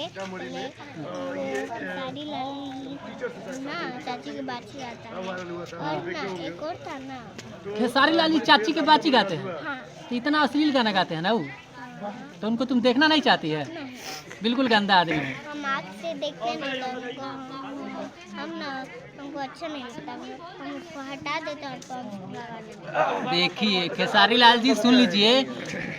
पहले खेसारी लाल ना चाची के बाची आता है और ना एक और था ना खेसारी लाल जी चाची के बाची गाते हैं। हाँ तो इतना अश्लील गाना गाते हैं ना वो, तो उनको तुम देखना नहीं चाहती है? बिल्कुल गंदा आदमी है। हम आँख से देखते नहीं तो उनको हम ना हमको अच्छा नहीं लगता, हम उसको हटा देते हैं और लगा देते हैं। देखिए खेसारी लाल जी, सुन लीजिए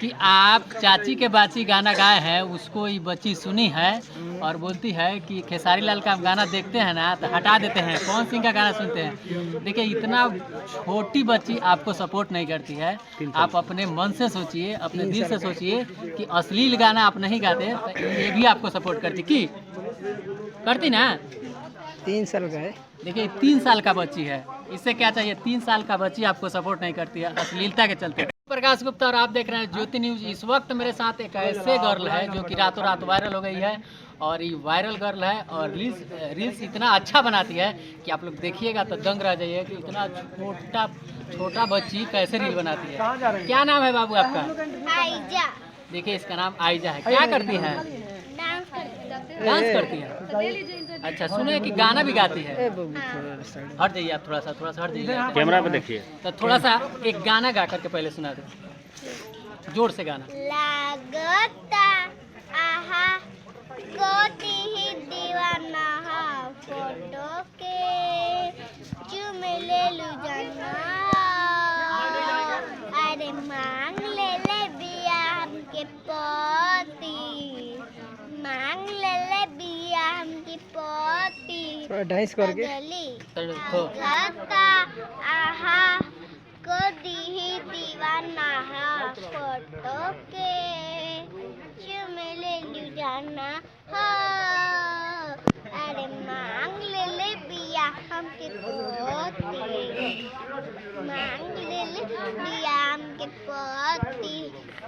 कि आप चाची के बाची गाना गाए हैं, उसको ये बच्ची सुनी है और बोलती है कि खेसारी लाल का गाना देखते हैं ना तो हटा देते हैं, पवन सिंह का गाना सुनते हैं। देखिए इतना छोटी बच्ची आपको सपोर्ट नहीं करती है। आप अपने मन से सोचिए, अपने दिल से सोचिए कि अश्लील गाना आप नहीं गाते तो ये भी आपको सपोर्ट करती की करती ना। 3 साल का है। देखिए 3 साल का बच्ची है, इससे क्या चाहिए? 3 साल का बच्ची आपको सपोर्ट नहीं करती है अश्लीलता के चलते। प्रकाश गुप्ता और आप देख रहे हैं ज्योति न्यूज। इस वक्त मेरे साथ एक ऐसे गर्ल है जो कि रातों रात वायरल हो गई है और ये वायरल गर्ल है और रील्स इतना अच्छा बनाती है कि आप लोग देखिएगा तो दंग रह जाइए कि इतना छोटा बच्ची कैसे रील बनाती है। क्या नाम है बाबू आपका? आइजा देखिए इसका नाम आइजा है। क्या करती है? डांस करती है। अच्छा, सुने कि गाना भी गाती है। हट जाइए आप, थोड़ा सा हट जाइए, कैमरा पे देखिए। तो थोड़ा सा एक गाना गा करके पहले सुना दो, जोर से गाना। लागता आहा कोती ही दीवाना फोटो के चुम ले लू जाना, अरे मांग ले बिया हमके पोती, मांग ले बिया हमकी पोती। थोड़ा डांस करके लागता आहा को दी ही दीवाना फोटो के चुम ले लू जाना हो, अरे मांग ले बिया हमके पोती, मांग ले बिया हमके पोती,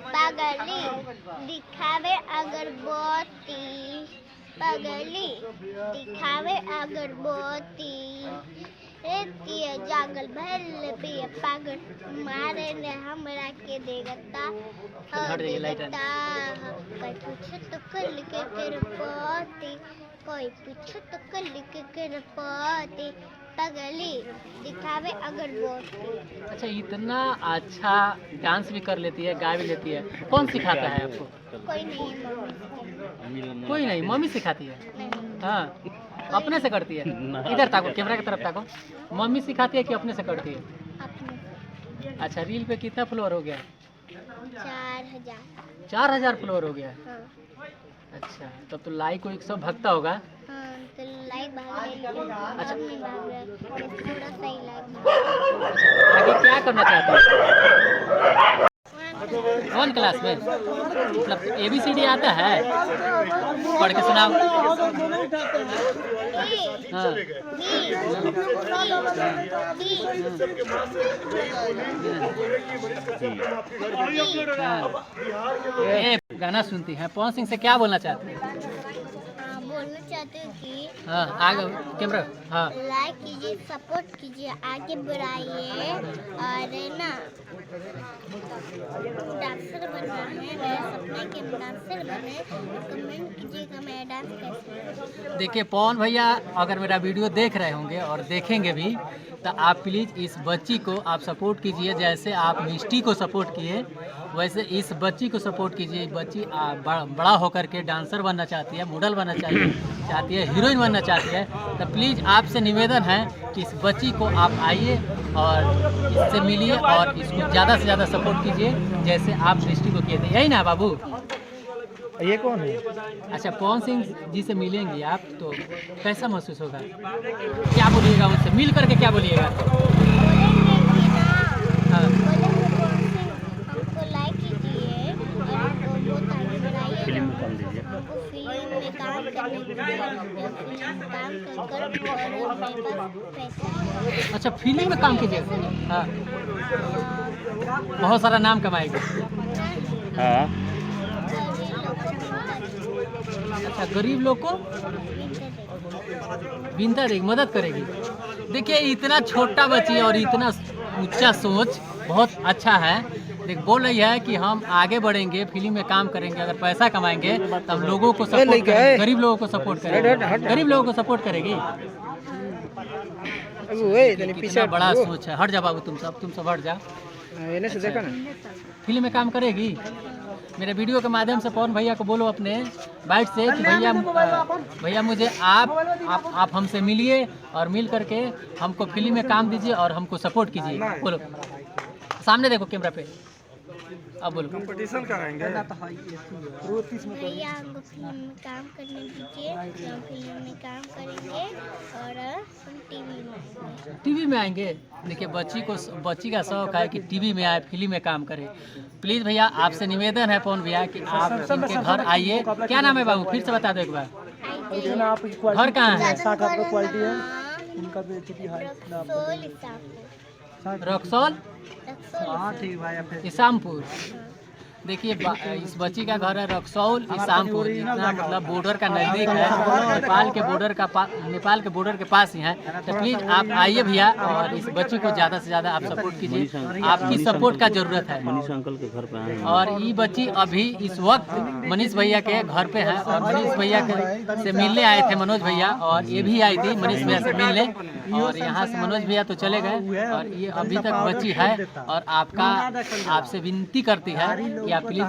पगली दिखावे अगरबत्ती, पगली दिखावे अगरबत्ती, रेतिया जागल भल पिया पागल मारे ने हमरा के देगता देगता, कोई पूछे तो कल के कर पोती, कोई पूछे तो कल के कर पोती, पगली दिखावे अगरबत्ती। अच्छा, इतना अच्छा डांस भी कर लेती है, गा भी लेती है। कौन सिखाता है आपको? कोई नहीं, मम्मी कोई नहीं, मम्मी सिखाती है। नहीं हाँ, अपने से करती है। इधर ताको, कैमरा की तरफ ताको। मम्मी सिखाती है कि अपने से करती है? अपने। अच्छा, रील पे कितना फॉलोअर हो गया? 4000। 4000 फॉलोअर हो गया। हाँ अच्छा, तब तो लाइक को 100 भगता होगा। हाँ, तो लाइक भाग रहे लेकिन अच्छा। अब नहीं भाग रहा, थोड़ा सा ही लाइक। आगे क्या करना चाहते हैं? कौन क्लास में? मतलब ABCD आता है? पढ़ के सुनाओ। हाँ। हाँ। गाना सुनती हैं। पवन सिंह से क्या बोलना चाहते हैं? बोलना चाहते हो कि हाँ, आगे कैमरा। हाँ, लाइक कीजिए, सपोर्ट कीजिए, आगे बढ़ाइए और ना डांसर बनना है, मेरा सपना है कि हम डांसर बने। कमेंट कीजिएगा मैं डांस कैसे। देखिए पवन भैया अगर मेरा वीडियो देख रहे होंगे और देखेंगे भी तो आप प्लीज़ इस बच्ची को आप सपोर्ट कीजिए, जैसे आप मिष्टी को सपोर्ट किए वैसे इस बच्ची को सपोर्ट कीजिए। बच्ची बड़ा होकर के डांसर बनना चाहती है, मॉडल बनना चाहती है, हीरोइन बनना चाहती है। तो प्लीज़ आपसे निवेदन है कि इस बच्ची को आप आइए और इससे मिलिए और इसको ज़्यादा से ज़्यादा सपोर्ट कीजिए जैसे आप मिष्टी को किए थे। यही ना बाबू? ये कौन है? अच्छा, पवन सिंह जी से मिलेंगे आप तो कैसा महसूस होगा? क्या बोलिएगा उनसे मिल करके, क्या बोलिएगा? हाँ, हमको लाइक कीजिए और हमको बहुत आगे बढ़ाइए। फिल्म में काम दीजिए। हमको फिल्म में काम करने के लिए फिल्म काम कर और मेरे पास पैसा। अच्छा, फिल्म में काम कीजिएगा। हाँ, बहुत सारा नाम कमाएगा। हाँ, अच्छा, गरीब लोग को विनता देगी, मदद करेगी। देखिए इतना छोटा बच्ची और इतना ऊंचा सोच बहुत अच्छा है। देख बोल रही है कि हम आगे बढ़ेंगे, फिल्म में काम करेंगे, अगर पैसा कमाएंगे तो हम लोगों को सपोर्ट करेंगे, गरीब लोगों को सपोर्ट करेंगे, गरीब लोगों को सपोर्ट करेगी। अब वही तनी कितना पीछे बड़ा सोच है। हट जा बाबू, तुम सब हट जा। इन्हें से देखा ना। फिल्म में काम करेगी। मेरे वीडियो के माध्यम से पवन भैया को बोलो अपने बाइट से कि भैया मुझे आप हमसे मिलिए और मिल करके हमको फिल्म में काम दीजिए और हमको सपोर्ट कीजिए। बोलो, सामने देखो कैमरा पे, अब बोलो। कंपटीशन कराएंगे। भैया हमको फिल्म में काम करने दीजिए, हम फिल्म में काम करेंगे और हम टीवी में आएंगे। देखिए बच्ची का शौक है कि टीवी में आए, फिल्म में काम करे। प्लीज़ भैया आपसे निवेदन है पवन भैया कि आप इनके घर आइए। क्या नाम है बाबू, फिर से बता दो एक बार। घर कहाँ है? रक्सौल इसामपुर। देखिए इस बच्ची का घर है रक्सौल इसामपुर। इतना मतलब बॉर्डर का नज़दीक है, नेपाल के बॉर्डर के पास ही है। तो प्लीज़ आप आइए भैया और इस बच्ची को ज़्यादा से ज़्यादा आप सपोर्ट कीजिए, आपकी सपोर्ट का ज़रूरत है। मनीष अंकल के घर पे आए हैं। और ये बच्ची अभी इस वक्त मनीष भैया के घर पे है और मनीष भैया से मिलने आए थे मनोज भैया, और ये भी आई थी मनीष भैया से मिलने, और यहाँ से मनोज भैया तो चले गए और ये अभी तक बच्ची है और आपसे विनती करती है कि आप प्लीज़